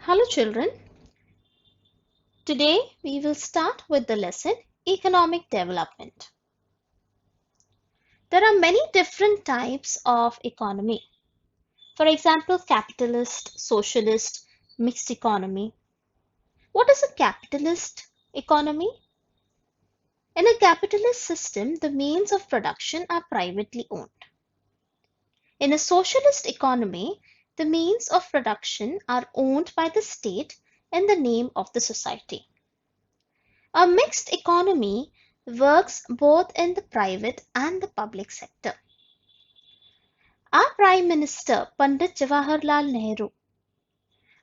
Hello children, today we will start with the lesson Economic Development. There are many different types of economy. For example, capitalist, socialist, mixed economy. What is a capitalist economy? In a capitalist system, the means of production are privately owned. In a socialist economy, the means of production are owned by the state in the name of the society. A mixed economy works both in the private and the public sector. Our Prime Minister Pandit Jawaharlal Nehru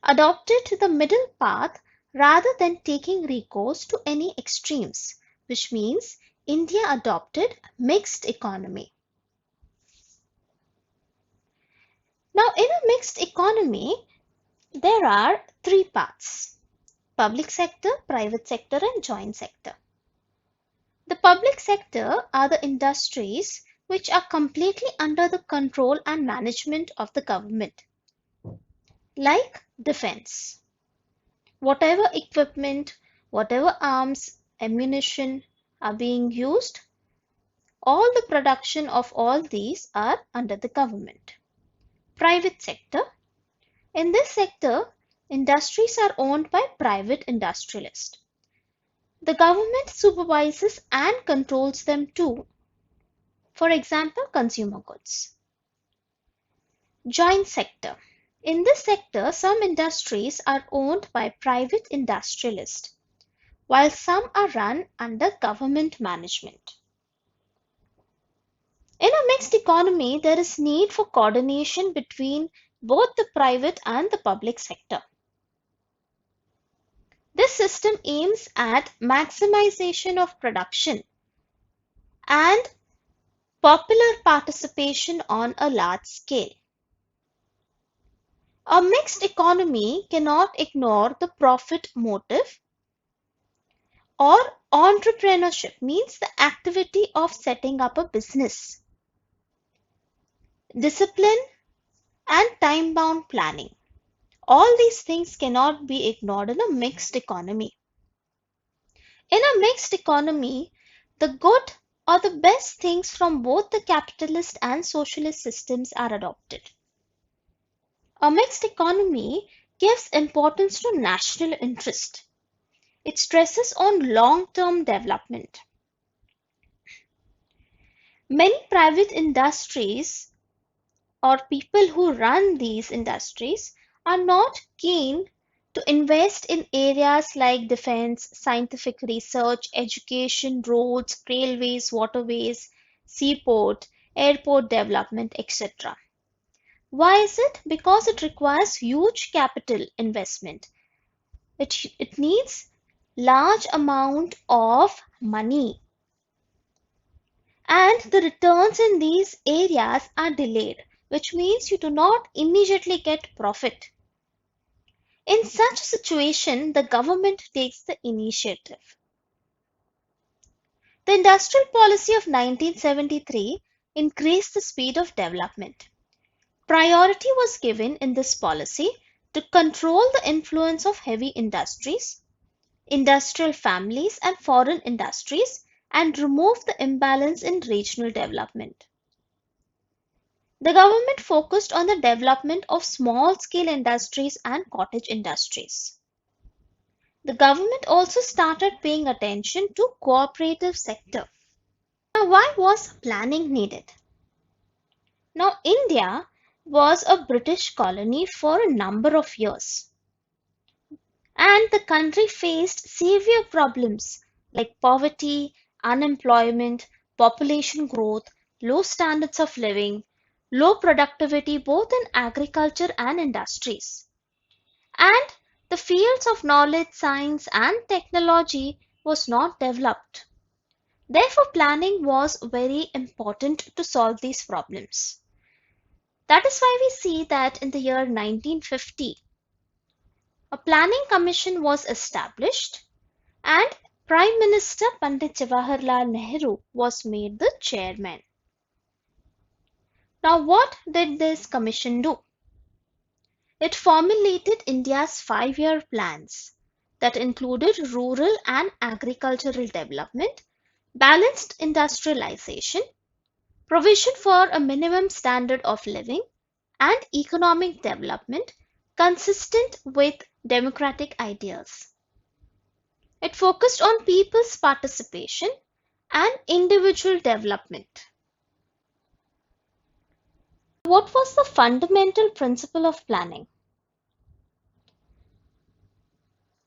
adopted the middle path rather than taking recourse to any extremes, which means India adopted mixed economy. Now, in a mixed economy, there are three paths: public sector, private sector, and joint sector. The public sector are the industries which are completely under the control and management of the government, like defense. Whatever equipment, whatever arms, ammunition are being used, all the production of all these are under the government. Private sector. In this sector, industries are owned by private industrialists. The government supervises and controls them too. For example, consumer goods. Joint sector. In this sector, some industries are owned by private industrialists, while some are run under government management. In a mixed economy, there is need for coordination between both the private and the public sector. This system aims at maximization of production and popular participation on a large scale. A mixed economy cannot ignore the profit motive, or entrepreneurship means the activity of setting up a business, discipline, and time-bound planning. All these things cannot be ignored in a mixed economy. In a mixed economy, the good or the best things from both the capitalist and socialist systems are adopted. A mixed economy gives importance to national interest. It stresses on long-term development. Many private industries or people who run these industries are not keen to invest in areas like defense, scientific research, education, roads, railways, waterways, seaport, airport development, etc. Why is it? Because it requires huge capital investment. It needs large amount of money, and the returns in these areas are delayed, which means you do not immediately get profit. In such a situation, the government takes the initiative. The industrial policy of 1973 increased the speed of development. Priority was given in this policy to control the influence of heavy industries, industrial families, and foreign industries, and remove the imbalance in regional development. The government focused on the development of small-scale industries and cottage industries. The government also started paying attention to cooperative sector. Now, why was planning needed? Now, India was a British colony for a number of years, and the country faced severe problems like poverty, unemployment, population growth, low standards of living, low productivity both in agriculture and industries. And the fields of knowledge, science, and technology was not developed. Therefore, planning was very important to solve these problems. That is why we see that in the year 1950, a planning commission was established and Prime Minister Pandit Jawaharlal Nehru was made the chairman. Now, what did this commission do? It formulated India's 5-year plans that included rural and agricultural development, balanced industrialization, provision for a minimum standard of living, and economic development consistent with democratic ideas. It focused on people's participation and individual development. What was the fundamental principle of planning?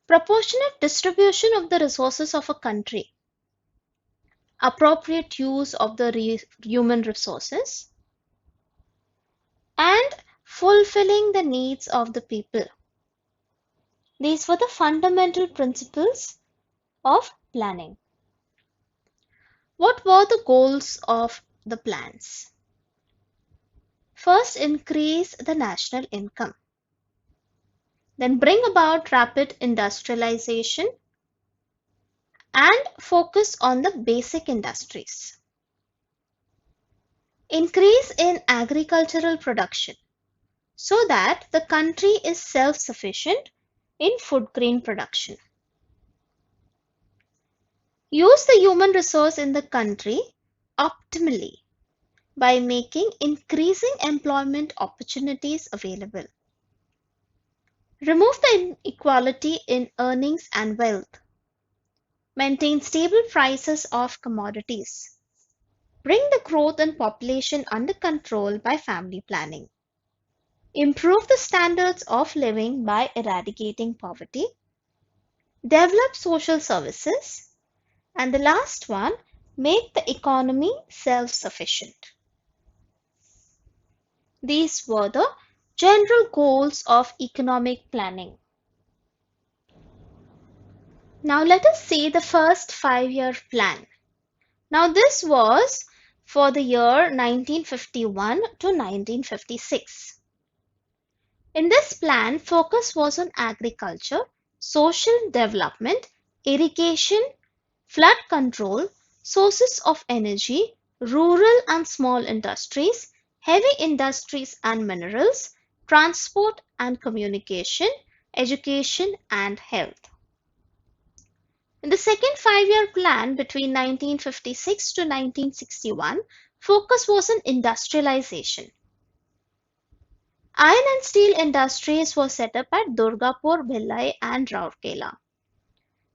Proportionate distribution of the resources of a country, appropriate use of the human resources, and fulfilling the needs of the people. These were the fundamental principles of planning. What were the goals of the plans? First, increase the national income. Then bring about rapid industrialization and focus on the basic industries. Increase in agricultural production so that the country is self-sufficient in food grain production. Use the human resource in the country optimally by making increasing employment opportunities available. Remove the inequality in earnings and wealth. Maintain stable prices of commodities. Bring the growth in population under control by family planning. Improve the standards of living by eradicating poverty. Develop social services. And the last one, make the economy self-sufficient. These were the general goals of economic planning. Now let us see the first 5-year plan. Now this was for the year 1951 to 1956. In this plan, focus was on agriculture, social development, irrigation, flood control, sources of energy, rural and small industries, heavy industries and minerals, transport and communication, education and health. In the second 5-year plan between 1956 to 1961, focus was on industrialization. Iron and steel industries were set up at Durgapur, Bhilai and Rourkela.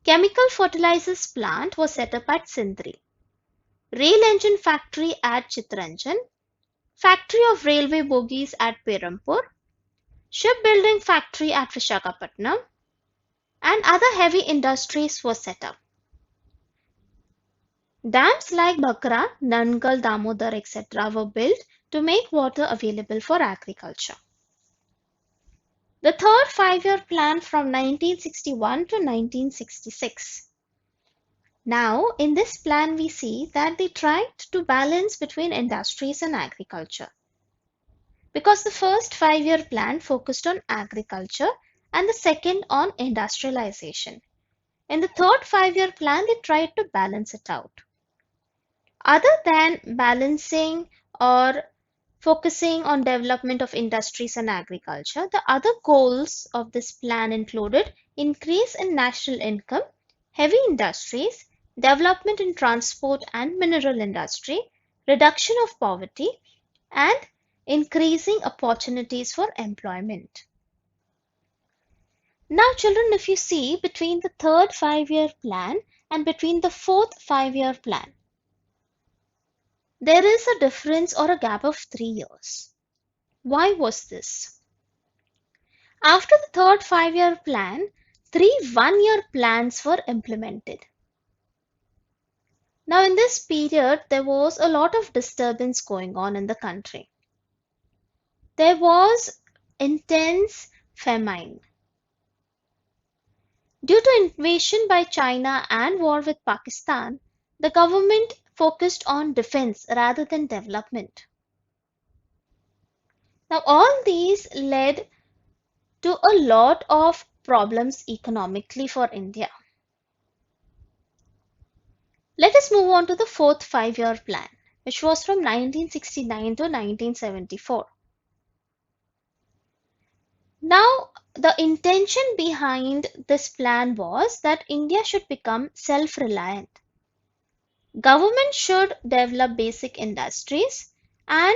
Chemical fertilizers plant was set up at Sindri. Rail engine factory at Chittaranjan. Factory of railway bogies at Perampur. Shipbuilding factory at Visakhapatnam. And other heavy industries were set up. Dams like Bhakra, Nangal, Damodar, etc. were built to make water available for agriculture. The third 5-year plan from 1961 to 1966. Now, in this plan, we see that they tried to balance between industries and agriculture. Because the first 5-year plan focused on agriculture and the second on industrialization. In the third 5-year plan, they tried to balance it out. Other than balancing or focusing on development of industries and agriculture, the other goals of this plan included increase in national income, heavy industries, development in transport and mineral industry, reduction of poverty, and increasing opportunities for employment. Now children, if you see between the third 5-year plan and between the fourth 5-year plan, there is a difference or a gap of 3 years. Why was this? After the third 5-year plan, 3 one-year plans were implemented. Now in this period, there was a lot of disturbance going on in the country. There was intense famine. Due to invasion by China and war with Pakistan, the government focused on defense rather than development. Now all these led to a lot of problems economically for India. Let us move on to the fourth 5-year plan, which was from 1969 to 1974. Now, the intention behind this plan was that India should become self-reliant. Government should develop basic industries and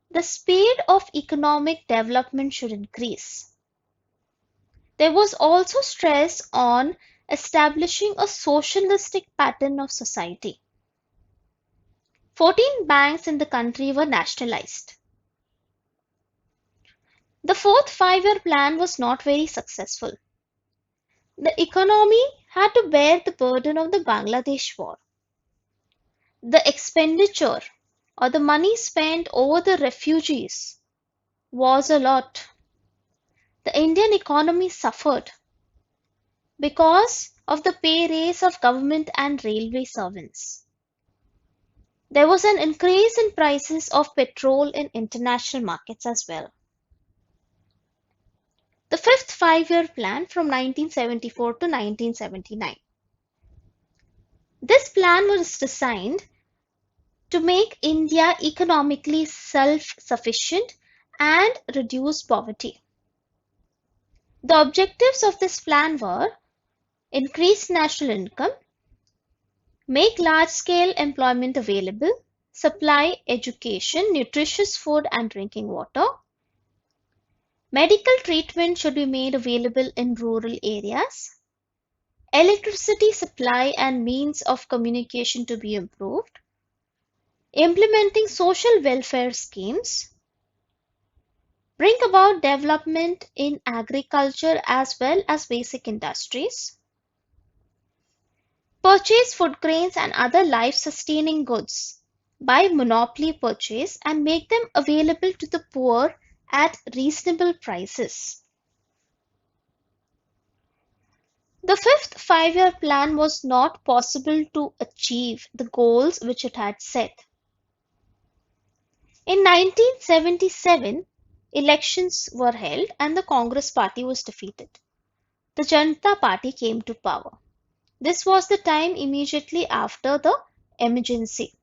the speed of economic development should increase. There was also stress on establishing a socialistic pattern of society. 14 banks in the country were nationalized. The fourth five-year plan was not very successful. The economy had to bear the burden of the Bangladesh war. The expenditure or the money spent over the refugees was a lot. The Indian economy suffered because of the pay raise of government and railway servants. There was an increase in prices of petrol in international markets as well. The fifth five-year plan from 1974 to 1979. This plan was designed to make India economically self-sufficient and reduce poverty. The objectives of this plan were increase national income, make large-scale employment available, supply education, nutritious food and drinking water. Medical treatment should be made available in rural areas. Electricity supply and means of communication to be improved. Implementing social welfare schemes. Bring about development in agriculture as well as basic industries. Purchase food grains and other life-sustaining goods by monopoly purchase and make them available to the poor at reasonable prices. The fifth five-year plan was not possible to achieve the goals which it had set. In 1977, elections were held and the Congress party was defeated. The Janata Party came to power. This was the time immediately after the emergency.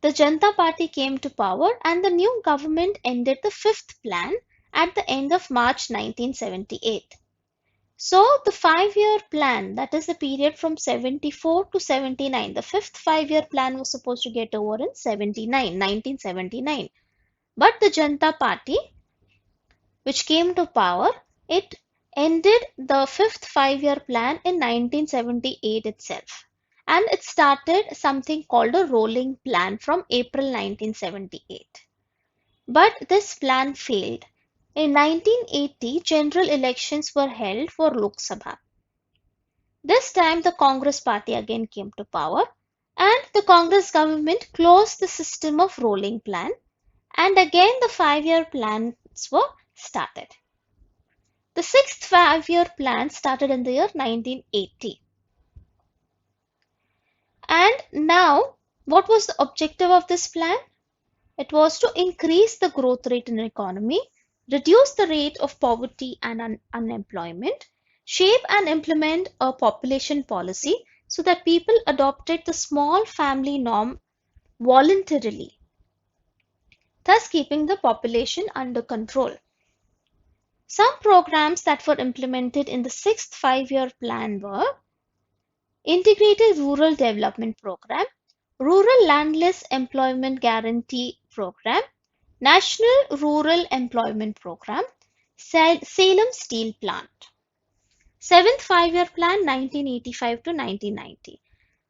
The Janata Party came to power and the new government ended the fifth plan at the end of March 1978. So the five-year plan, that is the period from 74 to 79, the fifth five-year plan was supposed to get over in 1979. But the Janata Party, which came to power, it ended the fifth five-year plan in 1978 itself. And it started something called a rolling plan from April 1978. But this plan failed. In 1980, general elections were held for Lok Sabha. This time the Congress party again came to power and the Congress government closed the system of rolling plan and again the five-year plans were started. The sixth five-year plan started in the year 1980. And now, what was the objective of this plan? It was to increase the growth rate in the economy, reduce the rate of poverty and unemployment, shape and implement a population policy so that people adopted the small family norm voluntarily, thus keeping the population under control. Some programs that were implemented in the sixth five-year plan were Integrated Rural Development Program, Rural Landless Employment Guarantee Program, National Rural Employment Program, Salem Steel Plant. Seventh five-year plan 1985 to 1990.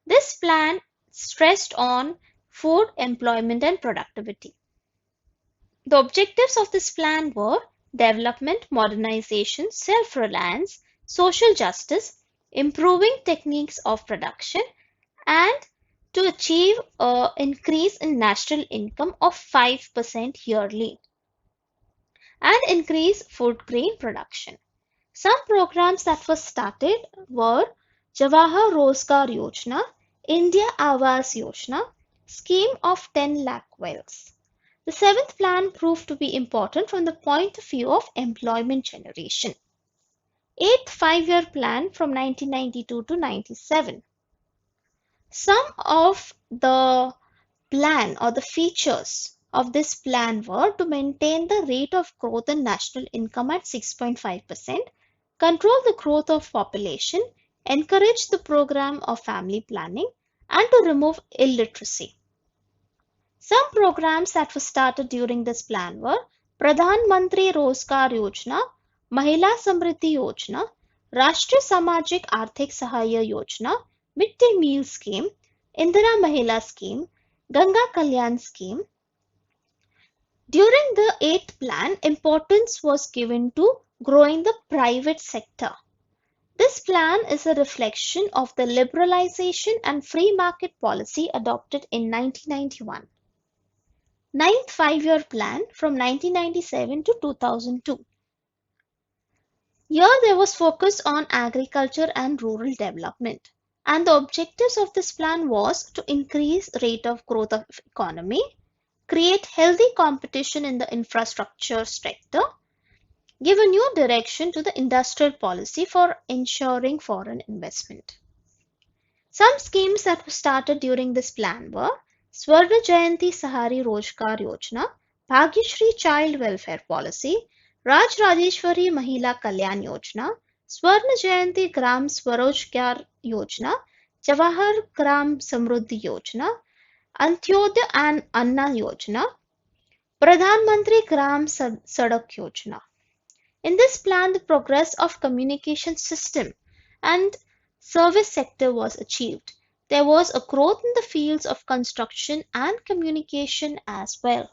This plan stressed on food, employment and productivity. The objectives of this plan were development, modernization, self-reliance, social justice, improving techniques of production, and to achieve an increase in national income of 5% yearly and increase food grain production. Some programs that were started were Jawahar Rozgar Yojana, India Awas Yojana, scheme of 10 lakh wells. The seventh plan proved to be important from the point of view of employment generation. Eighth five-year plan from 1992 to 97. Some of the plan or the features of this plan were to maintain the rate of growth in national income at 6.5%, control the growth of population, encourage the program of family planning, and to remove illiteracy. Some programs that were started during this plan were Pradhan Mantri Rozgar Yojana, Mahila Samriddhi Yojana, Rashtriya Samajik Arthik Sahaya Yojana, Mid-day Meal Scheme, Indira Mahila Scheme, Ganga Kalyan Scheme. During the 8th plan, importance was given to growing the private sector. This plan is a reflection of the liberalization and free market policy adopted in 1991. Ninth Five-Year Plan from 1997 to 2002. Here there was focus on agriculture and rural development, and the objectives of this plan was to increase rate of growth of economy, create healthy competition in the infrastructure sector, give a new direction to the industrial policy for ensuring foreign investment. Some schemes that were started during this plan were Swarna Jayanti Sahari Rozgar Yojana, Bhagyashree Child Welfare Policy, Raj Rajeshwari Mahila Kalyan Yojana, Swarna Jayanti Gram Swarojgar Yojana, Jawahar Gram Samruddhi Yojana, Antyodaya and Anna Yojana, Pradhan Mantri Gram Sadak Yojana. In this plan, the progress of communication system and service sector was achieved. There was a growth in the fields of construction and communication as well.